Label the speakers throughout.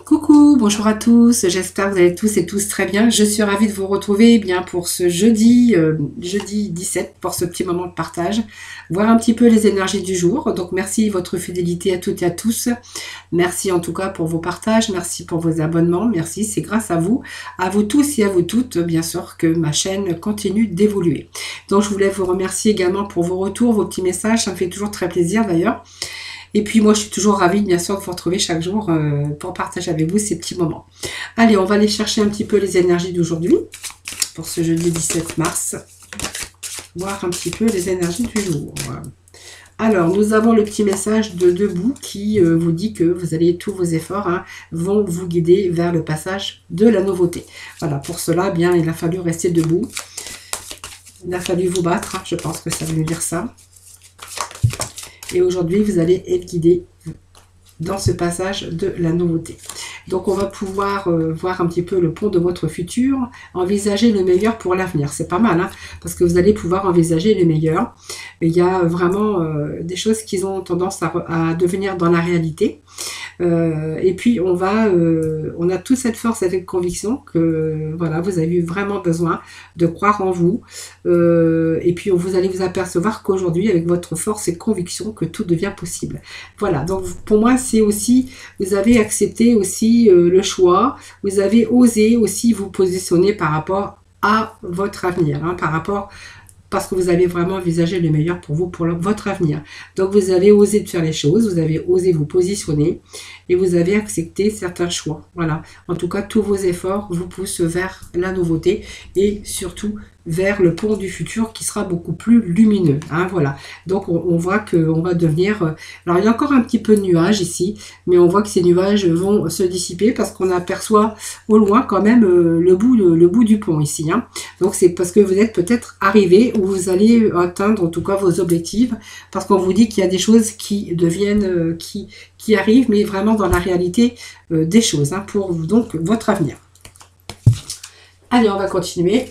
Speaker 1: Coucou, bonjour à tous, j'espère que vous allez tous et tous très bien. Je suis ravie de vous retrouver bien pour ce jeudi 17, pour ce petit moment de partage, voir un petit peu les énergies du jour. Donc merci de votre fidélité à toutes et à tous. Merci en tout cas pour vos partages, merci pour vos abonnements, merci, c'est grâce à vous tous et à vous toutes, bien sûr, que ma chaîne continue d'évoluer. Donc je voulais vous remercier également pour vos retours, vos petits messages, ça me fait toujours très plaisir d'ailleurs. Et puis moi, je suis toujours ravie, bien sûr, de vous retrouver chaque jour pour partager avec vous ces petits moments. Allez, on va aller chercher un petit peu les énergies d'aujourd'hui, pour ce jeudi 17 mars. Voir un petit peu les énergies du jour. Alors, nous avons le petit message de Debout qui vous dit que vous allez, tous vos efforts vont vous guider vers le passage de la nouveauté. Voilà, pour cela, bien, il a fallu rester debout. Il a fallu vous battre, je pense que ça veut dire ça. Et aujourd'hui, vous allez être guidé dans ce passage de la nouveauté. Donc, on va pouvoir voir un petit peu le pont de votre futur, envisager le meilleur pour l'avenir. C'est pas mal, parce que vous allez pouvoir envisager le meilleur. Il y a vraiment des choses qui ont tendance à devenir dans la réalité. Et puis, on a toute cette force et cette conviction que voilà, vous avez vraiment besoin de croire en vous. Et puis, vous allez vous apercevoir qu'aujourd'hui, avec votre force et conviction, que tout devient possible. Voilà, donc pour moi, c'est aussi, vous avez accepté aussi le choix, vous avez osé aussi vous positionner par rapport à votre avenir, parce que vous avez vraiment envisagé le meilleur pour vous, pour votre avenir. Donc vous avez osé faire les choses, vous avez osé vous positionner et vous avez accepté certains choix. Voilà, en tout cas, tous vos efforts vous poussent vers la nouveauté et surtout vers le pont du futur qui sera beaucoup plus lumineux. Voilà, donc on voit qu'on va devenir... Alors il y a encore un petit peu de nuages ici, mais on voit que ces nuages vont se dissiper parce qu'on aperçoit au loin quand même le bout du pont ici. Donc c'est parce que vous êtes peut-être arrivé ou vous allez atteindre en tout cas vos objectifs, parce qu'on vous dit qu'il y a des choses qui deviennent, qui arrivent, mais vraiment dans la réalité des choses, pour donc votre avenir. Allez, on va continuer.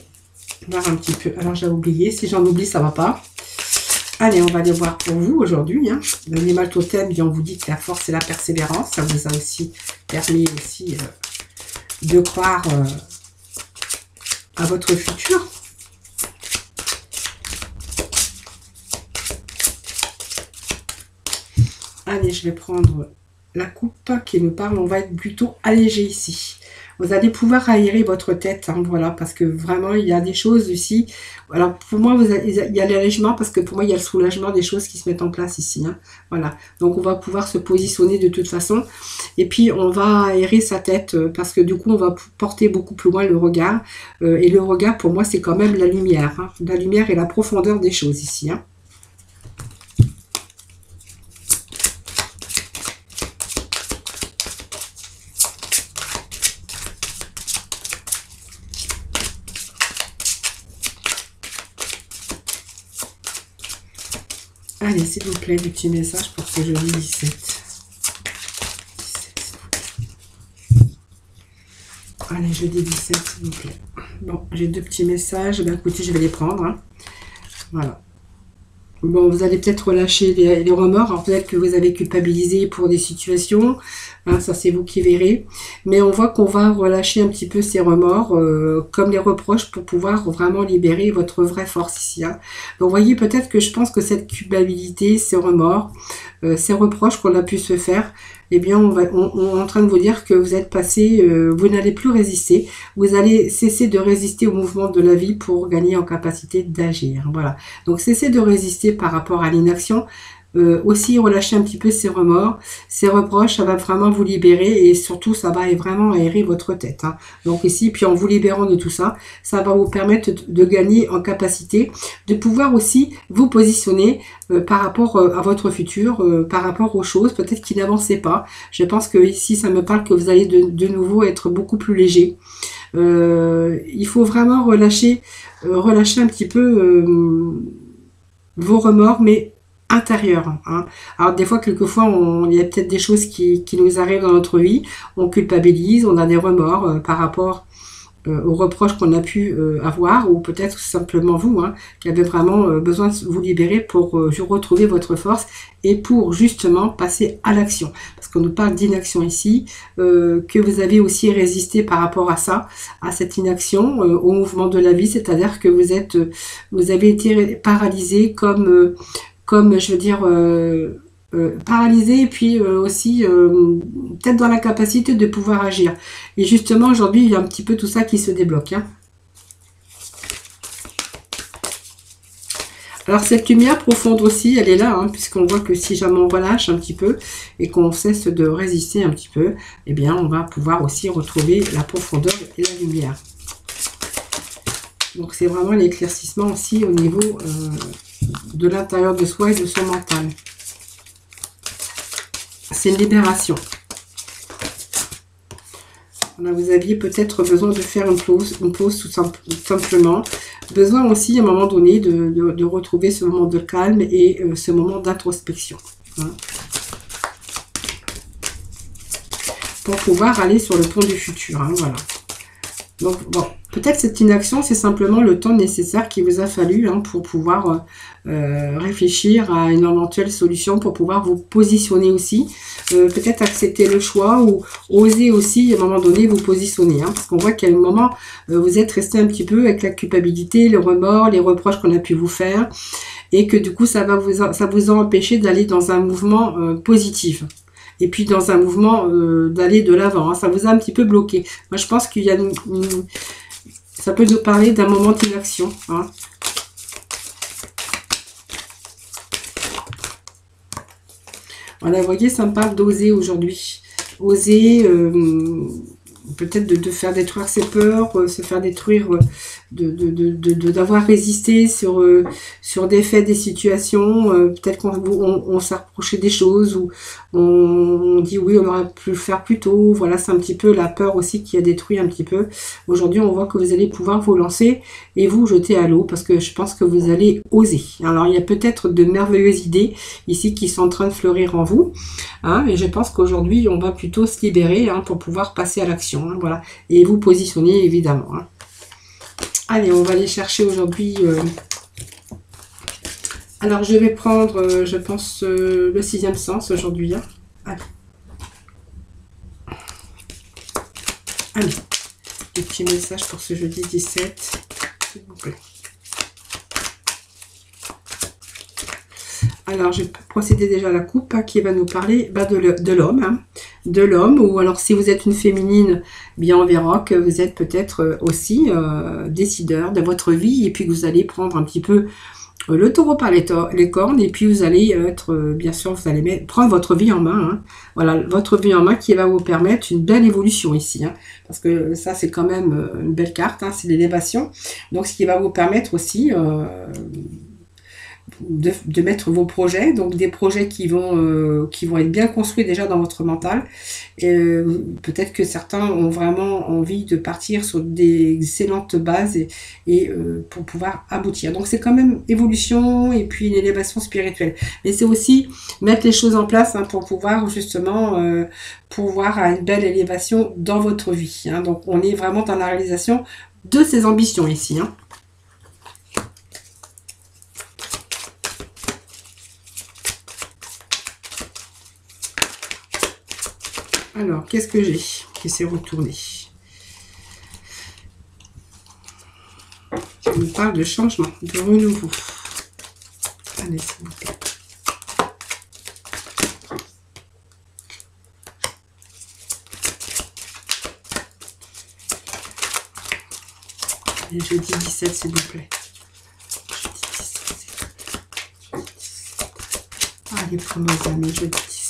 Speaker 1: Voir un petit peu. Alors j'ai oublié, si j'en oublie ça va pas. Allez, on va aller voir pour vous aujourd'hui. L'animal totem, on vous dit que la force et la persévérance, ça vous a aussi permis aussi de croire à votre futur. Allez, je vais prendre la coupe qui nous parle. On va être plutôt allégé ici. Vous allez pouvoir aérer votre tête, voilà, parce que vraiment, il y a des choses ici. Alors, pour moi, il y a l'allègement, parce que pour moi, il y a le soulagement des choses qui se mettent en place ici. Voilà, donc on va pouvoir se positionner de toute façon. Et puis, on va aérer sa tête, parce que du coup, on va porter beaucoup plus loin le regard. Et le regard, pour moi, c'est quand même la lumière. La lumière et la profondeur des choses ici. Allez, s'il vous plaît, des petits messages pour ce jeudi 17. Allez, jeudi 17, s'il vous plaît. Bon, j'ai deux petits messages. Ben, écoutez, je vais les prendre. Voilà. Bon, vous allez peut-être relâcher les remords. Alors, peut-être que vous avez culpabilisé pour des situations. Ça, c'est vous qui verrez. Mais on voit qu'on va relâcher un petit peu ces remords, comme les reproches, pour pouvoir vraiment libérer votre vraie force ici. Donc, vous voyez, peut-être que je pense que cette culpabilité, ces remords, ces reproches qu'on a pu se faire, eh bien, on est en train de vous dire que vous êtes passé, vous n'allez plus résister. Vous allez cesser de résister au mouvement de la vie pour gagner en capacité d'agir. Voilà. Donc, cessez de résister par rapport à l'inaction. Aussi relâcher un petit peu ces remords, ces reproches, ça va vraiment vous libérer et surtout ça va vraiment aérer votre tête. Donc ici, puis en vous libérant de tout ça, ça va vous permettre de gagner en capacité, de pouvoir aussi vous positionner par rapport à votre futur, par rapport aux choses peut-être qui n'avançaient pas. Je pense que ici, ça me parle que vous allez de nouveau être beaucoup plus léger. Il faut vraiment relâcher un petit peu vos remords, mais intérieur. Alors des fois, quelquefois, il y a peut-être des choses qui nous arrivent dans notre vie, on culpabilise, on a des remords par rapport aux reproches qu'on a pu avoir, ou peut-être simplement vous, qui avez vraiment besoin de vous libérer pour retrouver votre force et pour justement passer à l'action. Parce qu'on nous parle d'inaction ici, que vous avez aussi résisté par rapport à ça, à cette inaction, au mouvement de la vie, c'est-à-dire que vous avez été paralysé comme je veux dire, paralysé et puis aussi peut-être dans la capacité de pouvoir agir. Et justement, aujourd'hui, il y a un petit peu tout ça qui se débloque. Hein. Alors cette lumière profonde aussi, elle est là, hein, puisqu'on voit que si jamais on relâche un petit peu et qu'on cesse de résister un petit peu, eh bien on va pouvoir aussi retrouver la profondeur et la lumière. Donc c'est vraiment l'éclaircissement aussi au niveau de l'intérieur de soi et de son mental. C'est une libération. Voilà, vous aviez peut-être besoin de faire une pause tout simplement. Besoin aussi à un moment donné de retrouver ce moment de calme et ce moment d'introspection. Hein, pour pouvoir aller sur le pont du futur. Hein, voilà. Donc bon, peut-être cette inaction, c'est simplement le temps nécessaire qu'il vous a fallu hein, pour pouvoir réfléchir à une éventuelle solution, pour pouvoir vous positionner aussi. Peut-être accepter le choix ou oser aussi à un moment donné vous positionner. Hein, parce qu'on voit qu'à un moment, vous êtes resté un petit peu avec la culpabilité, le remords, les reproches qu'on a pu vous faire. Et que du coup, ça vous a empêché d'aller dans un mouvement positif. Et puis dans un mouvement d'aller de l'avant. Hein, ça vous a un petit peu bloqué. Moi, je pense qu'il y a ça peut nous parler d'un moment d'inaction. Hein. Voilà, vous voyez, ça me parle d'oser aujourd'hui. Oser, peut-être de faire détruire ses peurs, se faire détruire, d'avoir résisté sur des faits, des situations. Peut-être qu'on s'est reproché des choses ou on dit oui, on aurait pu le faire plus tôt. Voilà, c'est un petit peu la peur aussi qui a détruit un petit peu. Aujourd'hui, on voit que vous allez pouvoir vous lancer et vous jeter à l'eau parce que je pense que vous allez oser. Alors, il y a peut-être de merveilleuses idées ici qui sont en train de fleurir en vous. Hein, et je pense qu'aujourd'hui, on va plutôt se libérer hein, pour pouvoir passer à l'action. Hein, voilà, et vous positionner évidemment. Hein. Allez, on va aller chercher aujourd'hui. Alors, je vais prendre, je pense, le 6e sens aujourd'hui. Hein. Allez. Allez, des petits messages pour ce jeudi 17, s'il vous plaît. Alors, je vais procéder déjà à la coupe hein, qui va nous parler bah, de l'homme. Hein, de l'homme, ou alors si vous êtes une féminine, bien on verra que vous êtes peut-être aussi décideur de votre vie et puis que vous allez prendre un petit peu le taureau par les cornes et puis vous allez être, bien sûr, vous allez prendre votre vie en main. Hein, voilà, votre vie en main qui va vous permettre une belle évolution ici. Hein, parce que ça, c'est quand même une belle carte, hein, c'est l'élévation. Donc, ce qui va vous permettre aussi... de mettre vos projets, donc des projets qui vont être bien construits déjà dans votre mental. Et peut-être que certains ont vraiment envie de partir sur des excellentes bases et pour pouvoir aboutir. Donc c'est quand même évolution et puis une élévation spirituelle. Mais c'est aussi mettre les choses en place hein, pour pouvoir justement pouvoir à une belle élévation dans votre vie. Hein. Donc on est vraiment dans la réalisation de ces ambitions ici. Hein. Alors, qu'est-ce que j'ai qui s'est retourné? On nous parle de changement, de renouveau. Allez, s'il vous plaît. Et jeudi 17, s'il vous plaît. Jeudi 17, s'il vous plaît. Allez, pour nos amis, jeudi 17.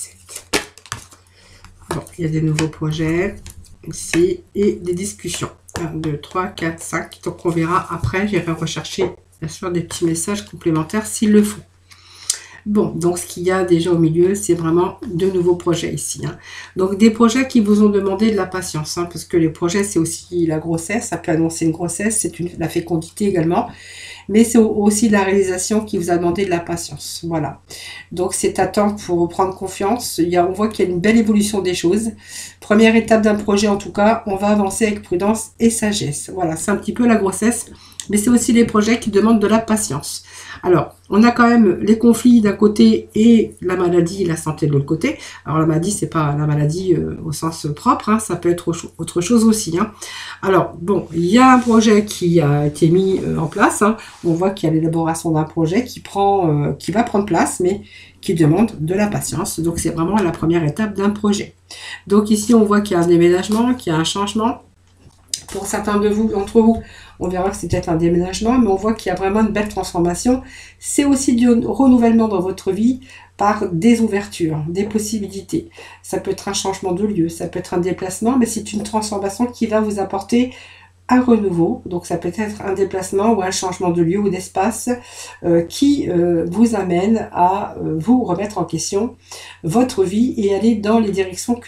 Speaker 1: Bon, il y a des nouveaux projets ici et des discussions. 1, 2, 3, 4, 5. Donc on verra après. J'irai rechercher bien sûr des petits messages complémentaires s'il le faut. Bon, donc ce qu'il y a déjà au milieu, c'est vraiment de nouveaux projets ici. Hein. Donc des projets qui vous ont demandé de la patience, hein, parce que les projets, c'est aussi la grossesse, ça peut annoncer une grossesse, c'est la fécondité également, mais c'est aussi la réalisation qui vous a demandé de la patience. Voilà. Donc c'est à temps pour reprendre confiance. On voit qu'il y a une belle évolution des choses. Première étape d'un projet en tout cas, on va avancer avec prudence et sagesse. Voilà, c'est un petit peu la grossesse mais c'est aussi des projets qui demandent de la patience. Alors, on a quand même les conflits d'un côté et la maladie et la santé de l'autre côté. Alors, la maladie, c'est pas la maladie au sens propre, hein, ça peut être autre chose aussi. Hein. Alors, bon, il y a un projet qui a été mis en place. Hein. On voit qu'il y a l'élaboration d'un projet qui va prendre place, mais qui demande de la patience. Donc, c'est vraiment la première étape d'un projet. Donc, ici, on voit qu'il y a un déménagement, qu'il y a un changement. Pour certains d'entre vous, on verra que c'est peut-être un déménagement, mais on voit qu'il y a vraiment une belle transformation. C'est aussi du renouvellement dans votre vie par des ouvertures, des possibilités. Ça peut être un changement de lieu, ça peut être un déplacement, mais c'est une transformation qui va vous apporter un renouveau. Donc ça peut être un déplacement ou un changement de lieu ou d'espace qui vous amène à vous remettre en question votre vie et aller dans les directions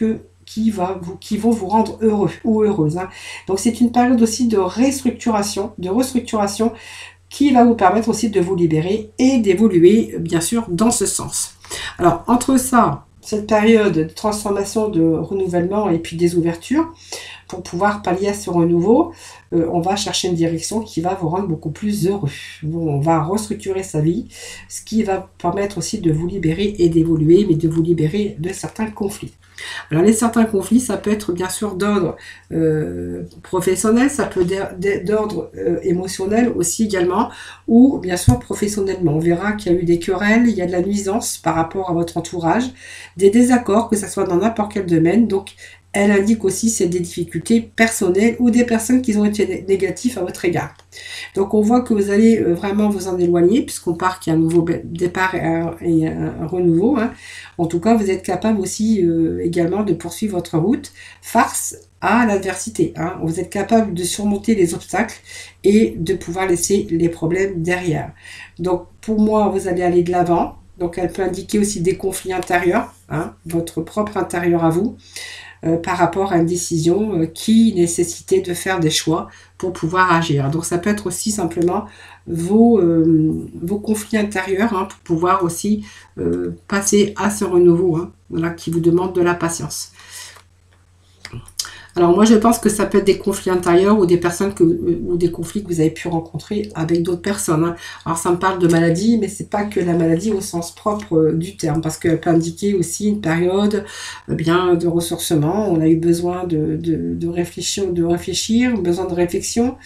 Speaker 1: qui vont vous rendre heureux ou heureuse. Hein. Donc c'est une période aussi de restructuration qui va vous permettre aussi de vous libérer et d'évoluer bien sûr dans ce sens. Alors entre ça, cette période de transformation, de renouvellement et puis des ouvertures, pour pouvoir pallier à ce renouveau, on va chercher une direction qui va vous rendre beaucoup plus heureux. Bon, on va restructurer sa vie, ce qui va permettre aussi de vous libérer et d'évoluer, mais de vous libérer de certains conflits. Alors les certains conflits, ça peut être bien sûr d'ordre professionnel, ça peut être d'ordre émotionnel aussi également, ou bien sûr professionnellement. On verra qu'il y a eu des querelles, il y a de la nuisance par rapport à votre entourage, des désaccords, que ce soit dans n'importe quel domaine. Donc elle indique aussi c'est des difficultés personnelles ou des personnes qui ont été négatives à votre égard. Donc on voit que vous allez vraiment vous en éloigner puisqu'on part qu'il y a un nouveau départ et un renouveau. Hein. En tout cas, vous êtes capable aussi également de poursuivre votre route face à l'adversité. Hein. Vous êtes capable de surmonter les obstacles et de pouvoir laisser les problèmes derrière. Donc pour moi, vous allez aller de l'avant. Donc elle peut indiquer aussi des conflits intérieurs, hein, votre propre intérieur à vous. Par rapport à une décision qui nécessitait de faire des choix pour pouvoir agir. Donc ça peut être aussi simplement vos conflits intérieurs hein, pour pouvoir aussi passer à ce renouveau hein, voilà, qui vous demande de la patience. Alors moi je pense que ça peut être des conflits intérieurs ou des personnes ou des conflits que vous avez pu rencontrer avec d'autres personnes. Hein. Alors ça me parle de maladie, mais c'est pas que la maladie au sens propre du terme, parce qu'elle peut indiquer aussi une période bien de ressourcement. On a eu besoin de réfléchir, besoin de réflexion.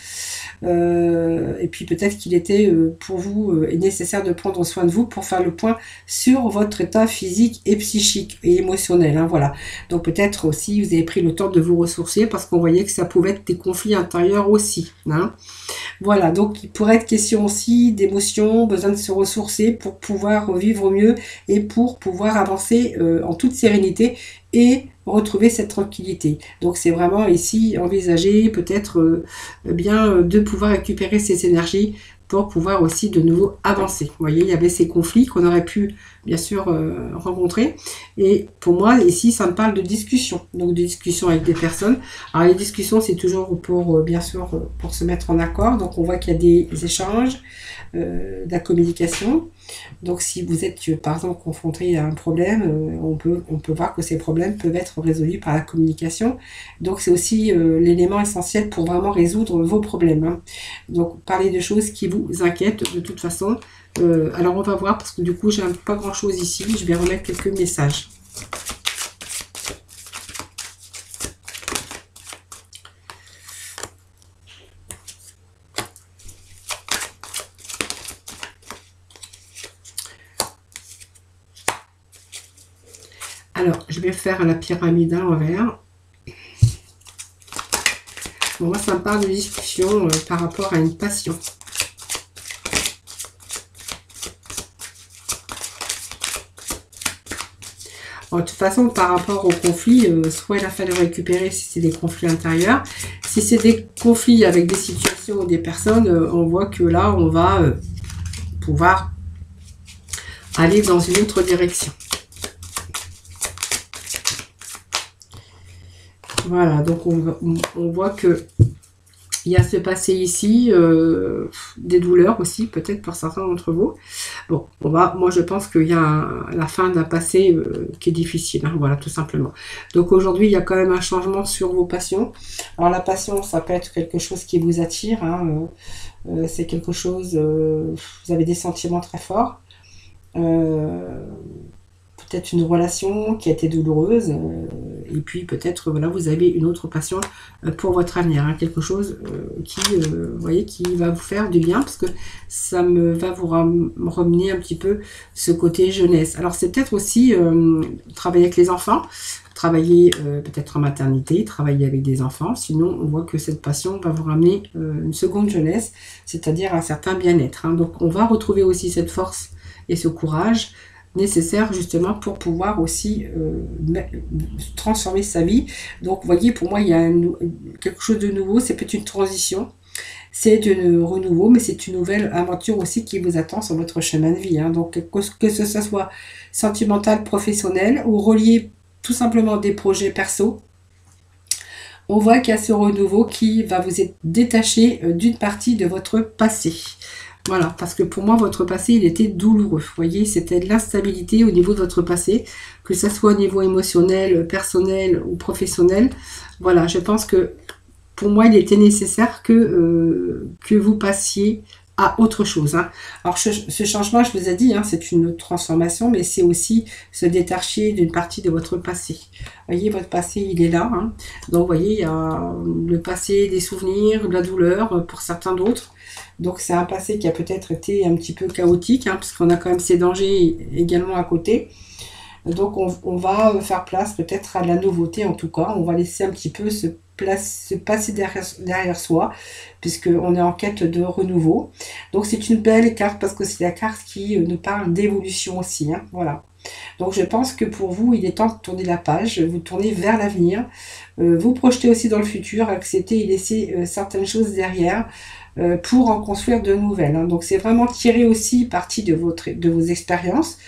Speaker 1: Et puis peut-être qu'il était pour vous nécessaire de prendre soin de vous pour faire le point sur votre état physique et psychique et émotionnel. Hein, voilà. Donc peut-être aussi vous avez pris le temps de vous ressourcer parce qu'on voyait que ça pouvait être des conflits intérieurs aussi. Hein. Voilà, donc il pourrait être question aussi d'émotions, besoin de se ressourcer pour pouvoir vivre au mieux et pour pouvoir avancer en toute sérénité et retrouver cette tranquillité. Donc c'est vraiment ici envisager peut-être bien de pouvoir récupérer ces énergies pour pouvoir aussi de nouveau avancer. Vous voyez, il y avait ces conflits qu'on aurait pu bien sûr rencontrer. Et pour moi, ici, ça me parle de discussion. Donc de discussion avec des personnes. Alors les discussions, c'est toujours pour bien sûr pour se mettre en accord. Donc on voit qu'il y a des échanges, de la communication. Donc si vous êtes par exemple confronté à un problème, on peut voir que ces problèmes peuvent être résolus par la communication. Donc c'est aussi l'élément essentiel pour vraiment résoudre vos problèmes. Hein. Donc parler de choses qui vous inquiètent de toute façon. Alors on va voir parce que du coup j'ai pas grand chose ici. Je vais remettre quelques messages. Alors, je vais faire la pyramide à l'envers. Bon, moi, ça me parle de discussion par rapport à une passion. Bon, de toute façon, par rapport au conflit, soit il a fallu récupérer si c'est des conflits intérieurs. Si c'est des conflits avec des situations ou des personnes, on voit que là, on va pouvoir aller dans une autre direction. Voilà, donc on voit que il y a ce passé ici, des douleurs aussi, peut-être pour certains d'entre vous. Bon, moi je pense qu'il y a la fin d'un passé qui est difficile, hein, voilà, tout simplement. Donc aujourd'hui, il y a quand même un changement sur vos passions. Alors la passion, ça peut être quelque chose qui vous attire, hein, c'est quelque chose, vous avez des sentiments très forts. Euh, Peut-être une relation qui a été douloureuse, et puis peut-être voilà, vous avez une autre passion pour votre avenir, hein, quelque chose qui, vous voyez, qui va vous faire du bien, parce que ça va vous ramener un petit peu ce côté jeunesse. Alors c'est peut-être aussi travailler avec les enfants, travailler peut-être en maternité, travailler avec des enfants, sinon on voit que cette passion va vous ramener une seconde jeunesse, c'est-à-dire un certain bien-être, hein. Donc on va retrouver aussi cette force et ce courage nécessaire justement pour pouvoir aussi transformer sa vie. Donc vous voyez, pour moi il y a quelque chose de nouveau, c'est peut-être une transition, c'est de renouveau, mais c'est une nouvelle aventure aussi qui vous attend sur votre chemin de vie, hein. Donc que ce soit sentimental, professionnel ou relié tout simplement des projets perso, on voit qu'il y a ce renouveau qui va vous être détaché d'une partie de votre passé. Voilà, parce que pour moi, votre passé, il était douloureux. Vous voyez, c'était de l'instabilité au niveau de votre passé, que ce soit au niveau émotionnel, personnel ou professionnel. Voilà, je pense que pour moi, il était nécessaire que vous passiez à autre chose, hein. Alors, ce changement, je vous ai dit, hein, c'est une transformation, mais c'est aussi se détacher d'une partie de votre passé. Vous voyez, votre passé, il est là, hein. Donc, vous voyez, il y a le passé des souvenirs, de la douleur pour certains d'autres. Donc c'est un passé qui a peut-être été un petit peu chaotique, hein, parce qu'on a quand même ces dangers également à côté. Donc on va faire place peut-être à de la nouveauté, en tout cas. On va laisser un petit peu se passer derrière soi, puisqu'on est en quête de renouveau. Donc c'est une belle carte, parce que c'est la carte qui nous parle d'évolution aussi, hein, voilà. Donc je pense que pour vous, il est temps de tourner la page, vous tournez vers l'avenir, vous projetez aussi dans le futur, accepter et laisser certaines choses derrière, pour en construire de nouvelles, hein. Donc c'est vraiment tirer aussi parti de vos expériences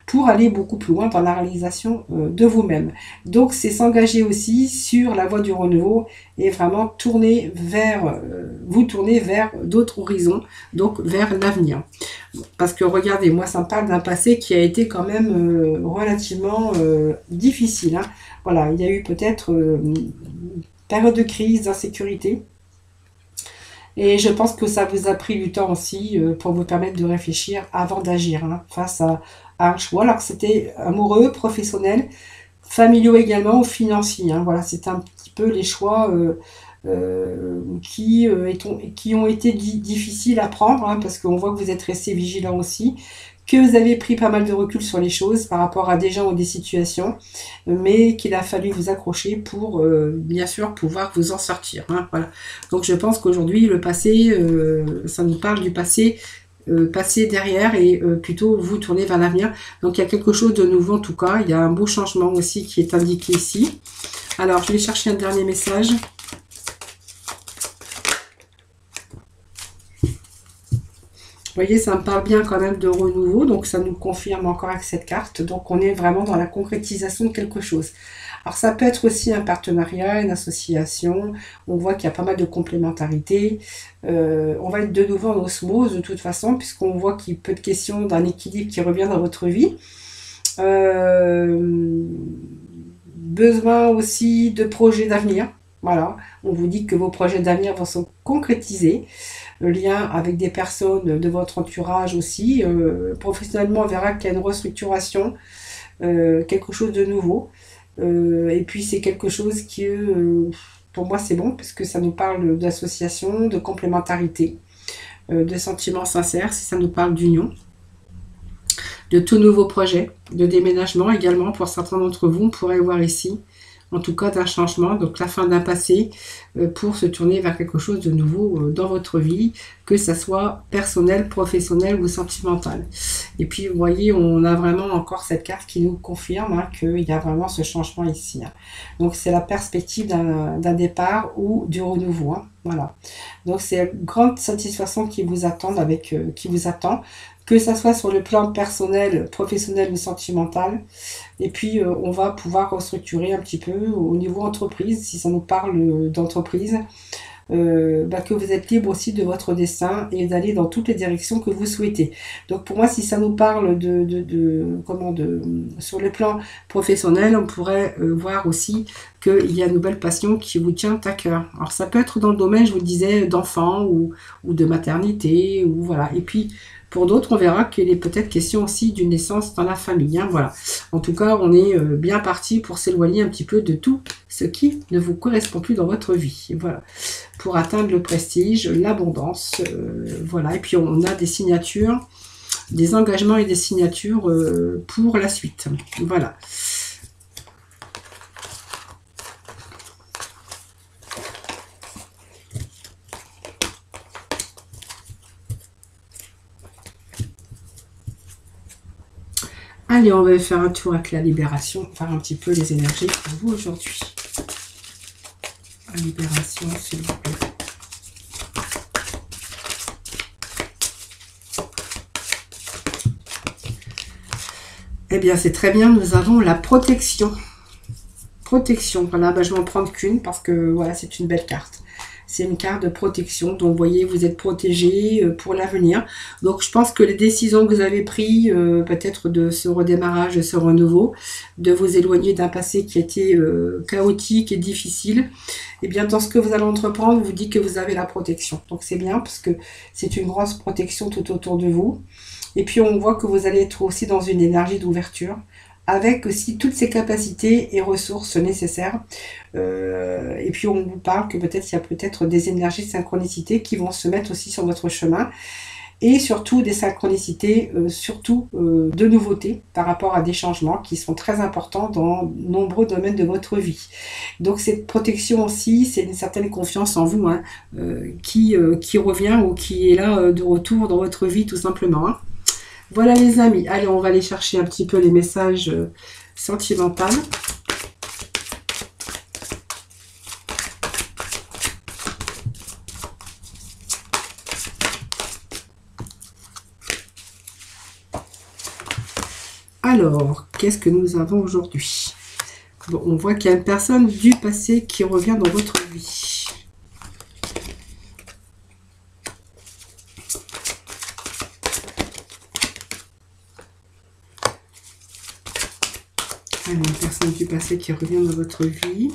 Speaker 1: pour aller beaucoup plus loin dans la réalisation de vous-même. Donc c'est s'engager aussi sur la voie du renouveau et vraiment vous tourner vers d'autres horizons, donc vers l'avenir. Parce que regardez, moi ça me parle d'un passé qui a été quand même relativement difficile, hein. Voilà, il y a eu peut-être une période de crise, d'insécurité. Et je pense que ça vous a pris du temps aussi pour vous permettre de réfléchir avant d'agir, hein, face à un choix. Alors que c'était amoureux, professionnel, familiaux également ou financiers, hein. Voilà, c'est un petit peu les choix qui ont été difficiles à prendre, hein, parce qu'on voit que vous êtes resté vigilant aussi, que vous avez pris pas mal de recul sur les choses par rapport à des gens ou des situations, mais qu'il a fallu vous accrocher pour, bien sûr, pouvoir vous en sortir, hein, voilà. Donc je pense qu'aujourd'hui, le passé, ça nous parle du passé, passer derrière et plutôt vous tourner vers l'avenir. Donc il y a quelque chose de nouveau en tout cas, il y a un beau changement aussi qui est indiqué ici. Alors je vais chercher un dernier message. Vous voyez, ça me parle bien quand même de renouveau, donc ça nous confirme encore avec cette carte. Donc on est vraiment dans la concrétisation de quelque chose. Alors ça peut être aussi un partenariat, une association. On voit qu'il y a pas mal de complémentarité. On va être de nouveau en osmose de toute façon, puisqu'on voit qu'il peut être question d'un équilibre qui revient dans votre vie. Besoin aussi de projets d'avenir. Voilà, on vous dit que vos projets d'avenir vont se concrétiser. Le lien avec des personnes de votre entourage aussi. Professionnellement, on verra qu'il y a une restructuration, quelque chose de nouveau. Et puis c'est quelque chose qui, pour moi, c'est bon, parce que ça nous parle d'association, de complémentarité, de sentiments sincères, si ça nous parle d'union, de tout nouveau projet, de déménagement également. Pour certains d'entre vous, on pourrait voir ici, en tout cas d'un changement, donc la fin d'un passé, pour se tourner vers quelque chose de nouveau dans votre vie, que ça soit personnel, professionnel ou sentimental. Et puis vous voyez, on a vraiment encore cette carte qui nous confirme, hein, qu'il y a vraiment ce changement ici, hein. Donc c'est la perspective d'un départ ou du renouveau, hein. Voilà. Donc c'est une grande satisfaction qui vous attend, que ça soit sur le plan personnel, professionnel ou sentimental. Et puis, on va pouvoir restructurer un petit peu au niveau entreprise, si ça nous parle d'entreprise. que vous êtes libre aussi de votre destin et d'aller dans toutes les directions que vous souhaitez. Donc pour moi, si ça nous parle sur le plan professionnel, on pourrait voir aussi qu'il y a une nouvelle passion qui vous tient à cœur. Alors ça peut être dans le domaine, je vous le disais, d'enfants ou de maternité, ou voilà. Et puis pour d'autres, on verra qu'il est peut-être question aussi d'une naissance dans la famille. Hein, voilà. En tout cas, on est bien parti pour s'éloigner un petit peu de tout ce qui ne vous correspond plus dans votre vie. Voilà. Pour atteindre le prestige, l'abondance. Voilà. Et puis on a des signatures, des engagements et des signatures pour la suite. Voilà. Allez, on va faire un tour avec la libération, faire un petit peu les énergies pour vous aujourd'hui. La libération, s'il vous plaît. Eh bien, c'est très bien, nous avons la protection. Protection, voilà, je vais en prendre qu'une parce que voilà, c'est une belle carte. C'est une carte de protection, donc vous voyez, vous êtes protégé pour l'avenir. Donc je pense que les décisions que vous avez prises, peut-être de ce redémarrage, de ce renouveau, de vous éloigner d'un passé qui a été chaotique et difficile, et bien dans ce que vous allez entreprendre, vous dit que vous avez la protection. Donc c'est bien parce que c'est une grosse protection tout autour de vous. Et puis on voit que vous allez être aussi dans une énergie d'ouverture, avec aussi toutes ces capacités et ressources nécessaires. Et puis on vous parle que peut-être il y a peut-être des énergies de synchronicité qui vont se mettre aussi sur votre chemin. Et surtout des synchronicités, de nouveautés par rapport à des changements qui sont très importants dans nombreux domaines de votre vie. Donc cette protection aussi, c'est une certaine confiance en vous, hein, qui revient ou qui est là de retour dans votre vie tout simplement. Hein. Voilà les amis, allez on va aller chercher un petit peu les messages sentimentaux. Alors, qu'est-ce que nous avons aujourd'hui? Bon, on voit qu'il y a une personne du passé qui revient dans votre vie. Alors, une personne du passé qui revient dans votre vie.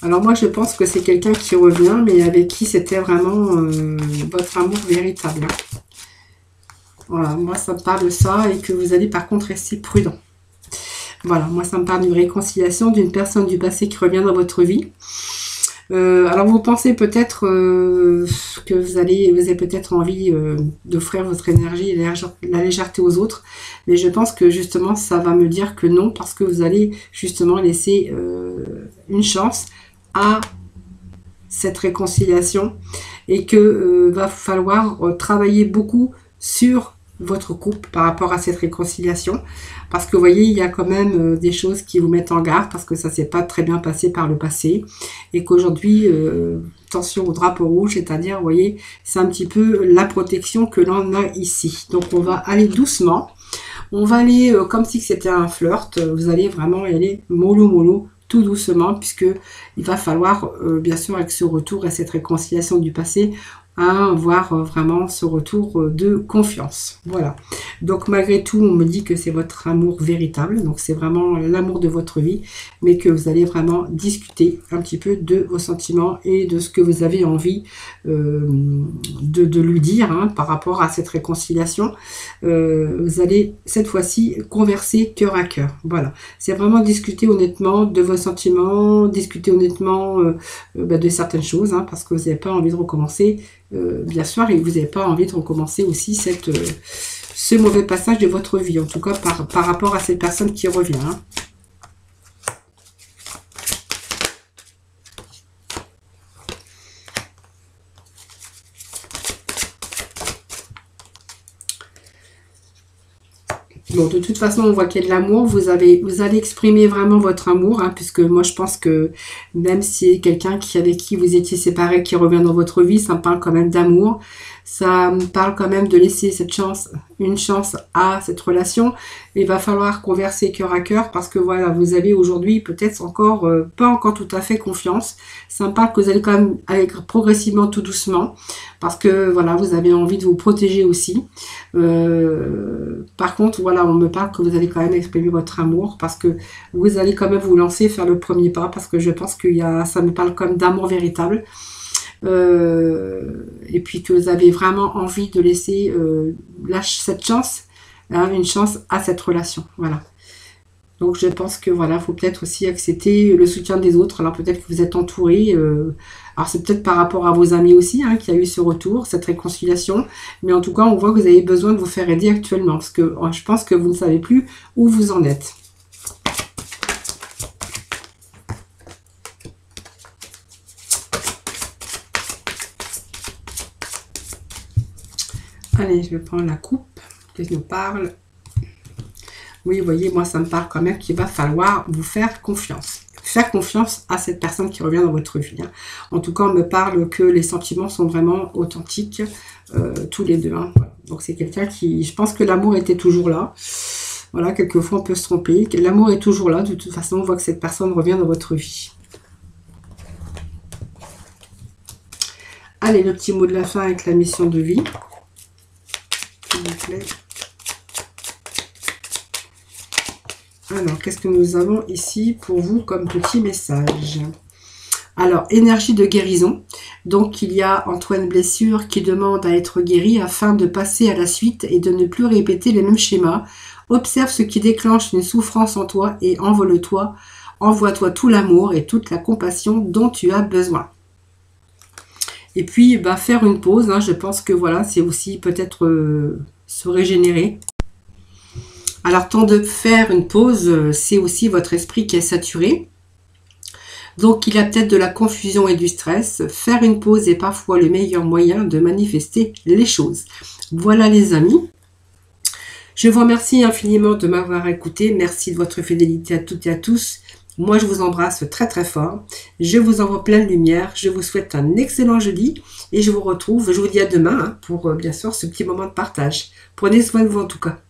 Speaker 1: Alors moi, je pense que c'est quelqu'un qui revient, mais avec qui c'était vraiment votre amour véritable. Voilà, moi ça me parle de ça et que vous allez par contre rester prudent. Voilà, moi ça me parle d'une réconciliation, d'une personne du passé qui revient dans votre vie. Alors vous pensez peut-être que vous avez peut-être envie d'offrir votre énergie et la légèreté aux autres, mais je pense que justement ça va me dire que non, parce que vous allez justement laisser une chance à cette réconciliation et que va falloir travailler beaucoup sur votre couple par rapport à cette réconciliation, parce que vous voyez, il y a quand même des choses qui vous mettent en garde, parce que ça s'est pas très bien passé par le passé, et qu'aujourd'hui, attention au drapeau rouge, c'est-à-dire, vous voyez, c'est un petit peu la protection que l'on a ici. Donc on va aller doucement, on va aller comme si c'était un flirt, vous allez vraiment y aller mollo mollo, tout doucement, puisque il va falloir, bien sûr, avec ce retour et cette réconciliation du passé, avoir vraiment ce retour de confiance. Voilà. Donc malgré tout, on me dit que c'est votre amour véritable. Donc c'est vraiment l'amour de votre vie, mais que vous allez vraiment discuter un petit peu de vos sentiments et de ce que vous avez envie de lui dire hein, par rapport à cette réconciliation. Vous allez cette fois-ci converser cœur à cœur. Voilà. C'est vraiment discuter honnêtement de vos sentiments, discuter honnêtement de certaines choses, hein, parce que vous n'avez pas envie de recommencer. Bien sûr, et vous n'avez pas envie de recommencer aussi ce mauvais passage de votre vie, en tout cas par rapport à cette personne qui revient. Hein. Bon, de toute façon, on voit qu'il y a de l'amour. Vous allez exprimer vraiment votre amour, hein, puisque moi, je pense que même si quelqu'un avec qui vous étiez séparés, qui revient dans votre vie, ça me parle quand même d'amour. Ça me parle quand même de laisser une chance à cette relation. Il va falloir converser cœur à cœur parce que voilà, vous avez aujourd'hui peut-être encore, pas encore tout à fait confiance. Ça me parle que vous allez quand même aller progressivement tout doucement parce que voilà, vous avez envie de vous protéger aussi. Par contre, voilà, on me parle que vous allez quand même exprimer votre amour parce que vous allez quand même vous lancer, faire le premier pas parce que je pense ça me parle comme d'amour véritable. Et puis que vous avez vraiment envie de laisser cette chance, hein, une chance à cette relation. Voilà. Donc je pense que voilà, faut peut-être aussi accepter le soutien des autres. Alors peut-être que vous êtes entouré. Alors c'est peut-être par rapport à vos amis aussi, hein, qu'il y a eu ce retour, cette réconciliation. Mais en tout cas, on voit que vous avez besoin de vous faire aider actuellement. Parce que je pense que vous ne savez plus où vous en êtes. Allez, je vais prendre la coupe qui nous parle. Oui, vous voyez, moi, ça me parle quand même qu'il va falloir vous faire confiance. Faire confiance à cette personne qui revient dans votre vie. Hein. En tout cas, on me parle que les sentiments sont vraiment authentiques, tous les deux. Hein. Voilà. Donc, c'est quelqu'un qui... Je pense que l'amour était toujours là. Voilà, quelquefois, on peut se tromper. L'amour est toujours là. De toute façon, on voit que cette personne revient dans votre vie. Allez, le petit mot de la fin avec la mission de vie. S'il vous plaît. Alors, qu'est-ce que nous avons ici pour vous comme petit message? Alors, énergie de guérison. Donc, il y a Antoine Blessure qui demande à être guéri afin de passer à la suite et de ne plus répéter les mêmes schémas. Observe ce qui déclenche une souffrance en toi et envole-toi. Envoie-toi tout l'amour et toute la compassion dont tu as besoin. Et puis, bah, faire une pause. Hein, je pense que voilà, c'est aussi peut-être se régénérer. Alors, temps de faire une pause, c'est aussi votre esprit qui est saturé. Donc, il y a peut-être de la confusion et du stress. Faire une pause est parfois le meilleur moyen de manifester les choses. Voilà les amis. Je vous remercie infiniment de m'avoir écouté. Merci de votre fidélité à toutes et à tous. Moi, je vous embrasse très très fort. Je vous envoie plein de lumière. Je vous souhaite un excellent jeudi. Et je vous retrouve, je vous dis à demain hein, pour bien sûr ce petit moment de partage. Prenez soin de vous en tout cas.